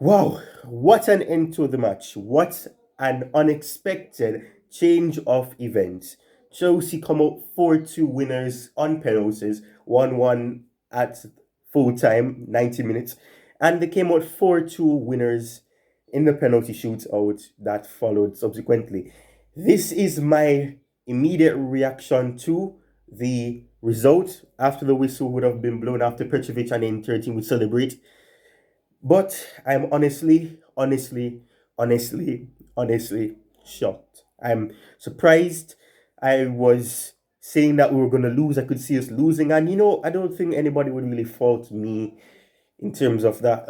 Wow, what an end to the match. What an unexpected change of events. Chelsea come out 4-2 winners on penalties, 1-1 at full time, 90 minutes. And they came out 4-2 winners in the penalty shootout that followed subsequently. This is my immediate reaction to the result after the whistle would have been blown after Petrovic and the entire team would celebrate. But I'm honestly shocked. I'm surprised. I was saying that we were going to lose. I could see us losing. And, I don't think anybody would really fault me in terms of that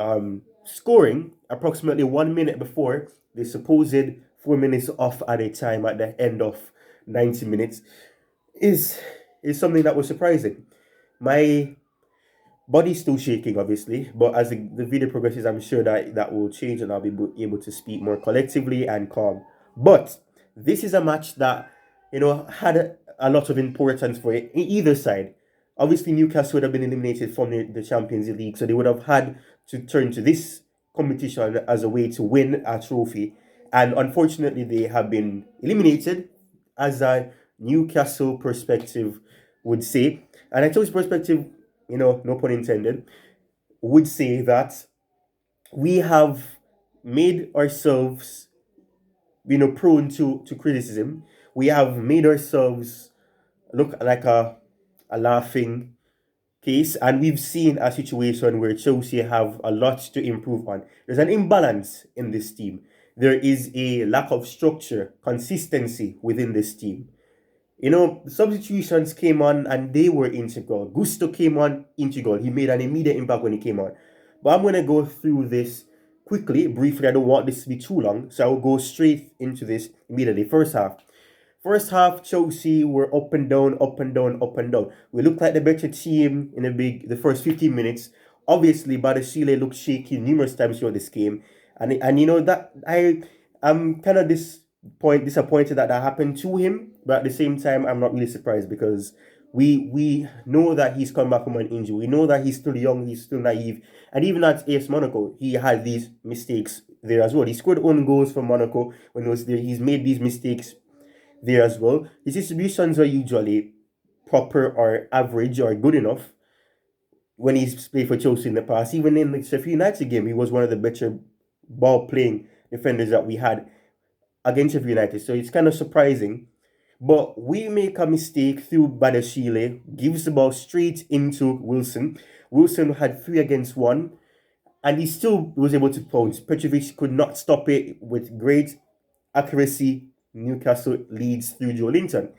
scoring approximately 1 minute before the supposed 4 minutes off at a time at the end of 90 minutes is is something that was surprising. My body's still shaking, obviously, but as the video progresses, I'm sure that that will change and I'll be able to speak more collectively and calm. But this is a match that, had a lot of importance for either side. Obviously, Newcastle would have been eliminated from the Champions League, so they would have had to turn to this competition as a way to win a trophy. And unfortunately, they have been eliminated, as a Newcastle perspective would say. And I chose perspective, no pun intended, would say that we have made ourselves, prone to criticism. We have made ourselves look like a laughing case, and we've seen a situation where Chelsea have a lot to improve on. There's an imbalance in this team. There is a lack of structure, consistency within this team. Substitutions came on and they were integral. Gusto came on integral. He made an immediate impact when he came on. But I'm going to go through this quickly, briefly. I don't want this to be too long, so I will go straight into this immediately. First half. First half, Chelsea were up and down, up and down, up and down. We looked like the better team in the first 15 minutes. Obviously, Badashile looked shaky numerous times throughout this game. And that I'm kind of disappointed that happened to him, but at the same time, I'm not really surprised because we know that he's come back from an injury. We know that he's still young, he's still naive, and even at AS Monaco, he had these mistakes there as well. He scored own goals for Monaco when he was there. He's made these mistakes there as well. His distributions are usually proper or average or good enough when he's played for Chelsea in the past. Even in the Sheffield United game, he was one of the better ball playing defenders that we had against Sheffield United. So it's kind of surprising. But we make a mistake through Badashile, gives the ball straight into Wilson. Wilson had 3 against 1, and he still was able to pounce. Petrovic could not stop it with great accuracy. Newcastle leads through Joe Linton.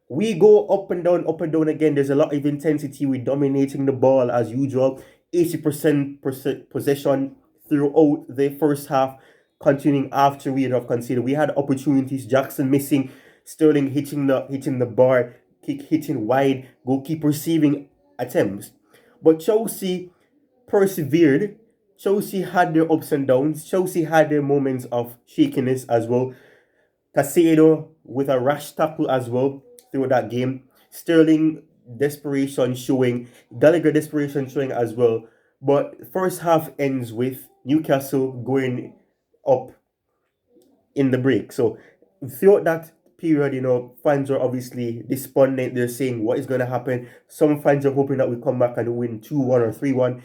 We go up and down again. There's a lot of intensity. We're dominating the ball as usual. 80% possession throughout the first half, continuing after we had conceded. We had opportunities. Jackson missing, Sterling hitting the bar, kick hitting wide, goalkeeper receiving attempts. But Chelsea persevered. Chelsea had their ups and downs. Chelsea had their moments of shakiness as well. Casado with a rash tackle as well through that game. Sterling desperation showing, Gallagher desperation showing as well. But first half ends with Newcastle going up in the break. So throughout that period, fans are obviously despondent. They're saying what is going to happen. Some fans are hoping that we come back and win 2-1 or 3-1.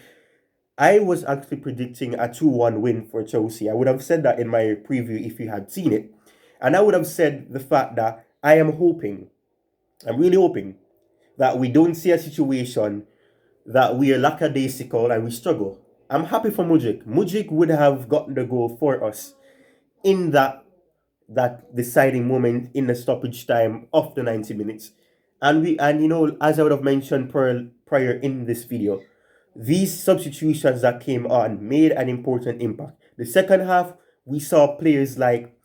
I was actually predicting a 2-1 win for Chelsea. I would have said that in my preview if you had seen it. And I would have said the fact that I'm really hoping that we don't see a situation that we are lackadaisical and we struggle. I'm happy for Mudryk. Mudryk would have gotten the goal for us in that deciding moment in the stoppage time of the 90 minutes. And as I would have mentioned prior in this video, these substitutions that came on made an important impact. The second half, we saw players like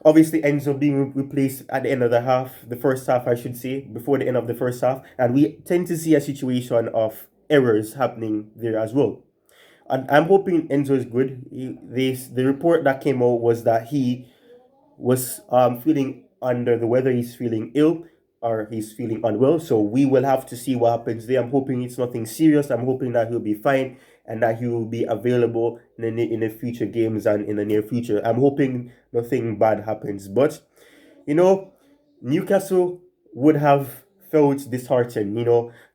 obviously Enzo being replaced at the end of the first half, I should say, before the end of the first half. And we tend to see a situation of errors happening there as well. And I'm hoping Enzo is good. The report that came out was that he was feeling under the weather. He's feeling ill or he's feeling unwell. So we will have to see what happens there. I'm hoping it's nothing serious. I'm hoping that he'll be fine and that he will be available in the future games and in the near future. I'm hoping nothing bad happens. But, you know, Newcastle would have felt disheartened.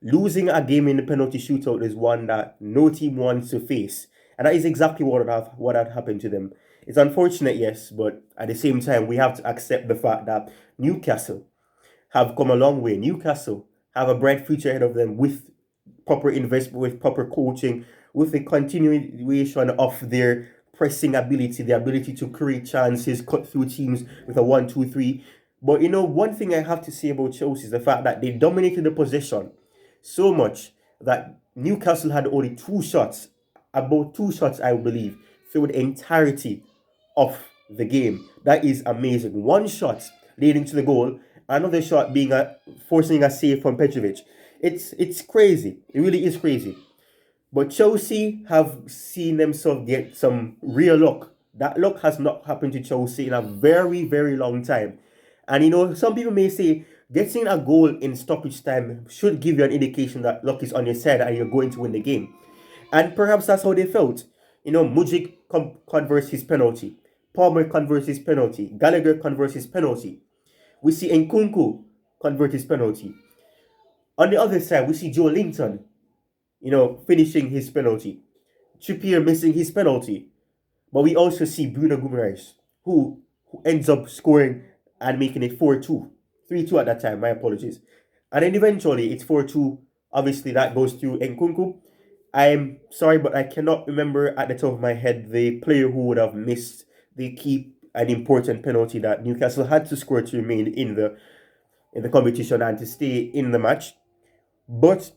Losing a game in the penalty shootout is one that no team wants to face. And that is exactly what had happened to them. It's unfortunate, yes, but at the same time, we have to accept the fact that Newcastle have come a long way. Newcastle have a bright future ahead of them with proper investment, with proper coaching, with the continuation of their pressing ability, the ability to create chances, cut through teams with a 1-2-3. But one thing I have to say about Chelsea is the fact that they dominated the possession so much that Newcastle had only about two shots, I believe, through the entirety of the game. That is amazing. One shot leading to the goal, another shot being forcing a save from Petrovic. It's crazy. It really is crazy. But Chelsea have seen themselves get some real luck. That luck has not happened to Chelsea in a very, very long time. And some people may say getting a goal in stoppage time should give you an indication that luck is on your side and you're going to win the game. And perhaps that's how they felt. Mujic converts his penalty. Palmer converts his penalty. Gallagher converts his penalty. We see Nkunku convert his penalty. On the other side, we see Joe Linton, finishing his penalty. Trippier missing his penalty. But we also see Bruno Guimaraes, who ends up scoring and making it 4-2. 3-2 at that time, my apologies. And then eventually it's 4-2. Obviously, that goes to Nkunku. I'm sorry, but I cannot remember at the top of my head the player who would have missed the key and important penalty that Newcastle had to score to remain in the competition and to stay in the match. But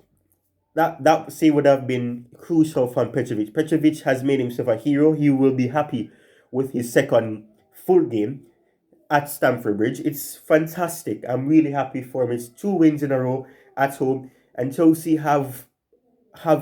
that save would have been crucial from Petrovic. Petrovic has made himself a hero. He will be happy with his second full game at Stamford Bridge. It's fantastic. I'm really happy for him. It's 2 wins in a row at home, and Chelsea have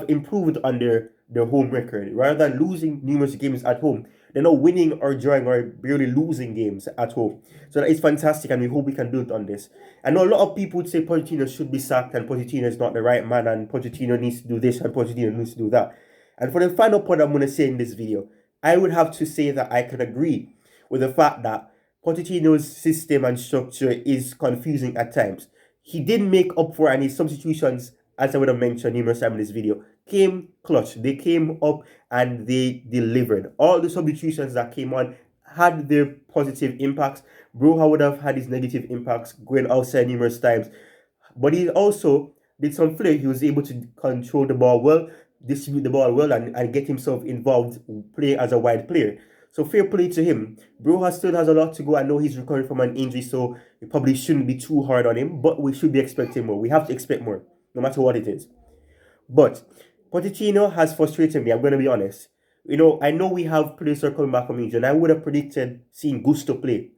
improved on their home record. Rather than losing numerous games at home, they're not winning or drawing or barely losing games at home. So that is fantastic, and we hope we can build on this. I know a lot of people would say Pochettino should be sacked and Pochettino is not the right man and Pochettino needs to do this and Pochettino needs to do that. And for the final point I'm going to say in this video, I would have to say that I can agree with the fact that Pochettino's system and structure is confusing at times. He didn't make up for any substitutions, as I would have mentioned numerous times in this video, came clutch. They came up and they delivered. All the substitutions that came on had their positive impacts. Broha would have had his negative impacts, going outside numerous times. But he also did some flair. He was able to control the ball well, distribute the ball well, and get himself involved, play as a wide player. So fair play to him. Broha still has a lot to go. I know he's recovering from an injury, so we probably shouldn't be too hard on him, but we should be expecting more. We have to expect more, no matter what it is. But Pochettino has frustrated me, I'm going to be honest. I know we have players who are coming back from injury, and I would have predicted seeing Gusto play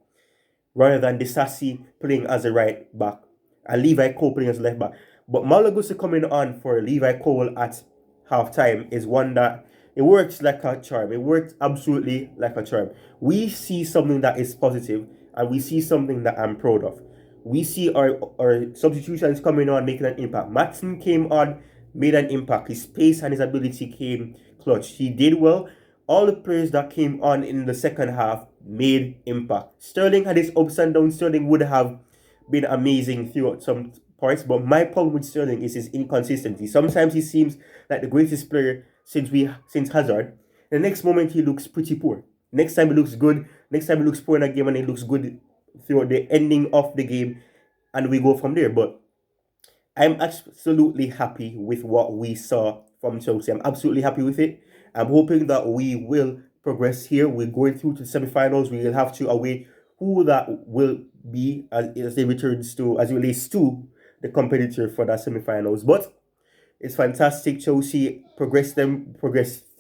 rather than Disasi playing as a right back and Levi Cole playing as a left back. But Malo Gusto coming on for Levi Cole at halftime is one that it works like a charm. It works absolutely like a charm. We see something that is positive and we see something that I'm proud of. We see our substitutions coming on, making an impact. Matson came on, made an impact. His pace and his ability came clutch. He did well. All the players that came on in the second half made impact. Sterling had his ups and downs. Sterling would have been amazing throughout some parts, but my problem with Sterling is his inconsistency. Sometimes he seems like the greatest player since Hazard. The next moment he looks pretty poor. Next time he looks good. Next time he looks poor in a game and he looks good throughout the ending of the game, and we go from there. But I'm absolutely happy with what we saw from Chelsea. I'm absolutely happy with it. I'm hoping that we will progress here. We're going through to the semifinals. We will have to await who that will be as it relates to the competitor for that semifinals. But it's fantastic. Chelsea progress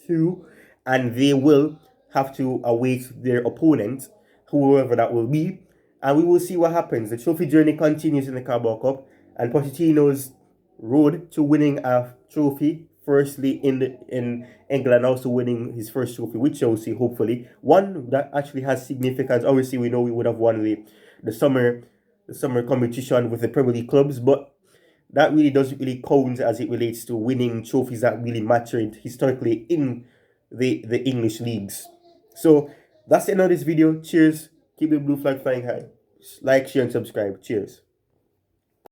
through, and they will have to await their opponent, whoever that will be, and we will see what happens. The trophy journey continues in the Carabao Cup, and Pochettino's road to winning a trophy, firstly in England, also winning his first trophy with Chelsea, hopefully one that actually has significance. Obviously, we know we would have won the summer competition with the Premier League clubs, but that really doesn't really count as it relates to winning trophies that really mattered historically in the English leagues. So that's the end of this video. Cheers. Keep the blue flag flying high. Like, share, and subscribe. Cheers.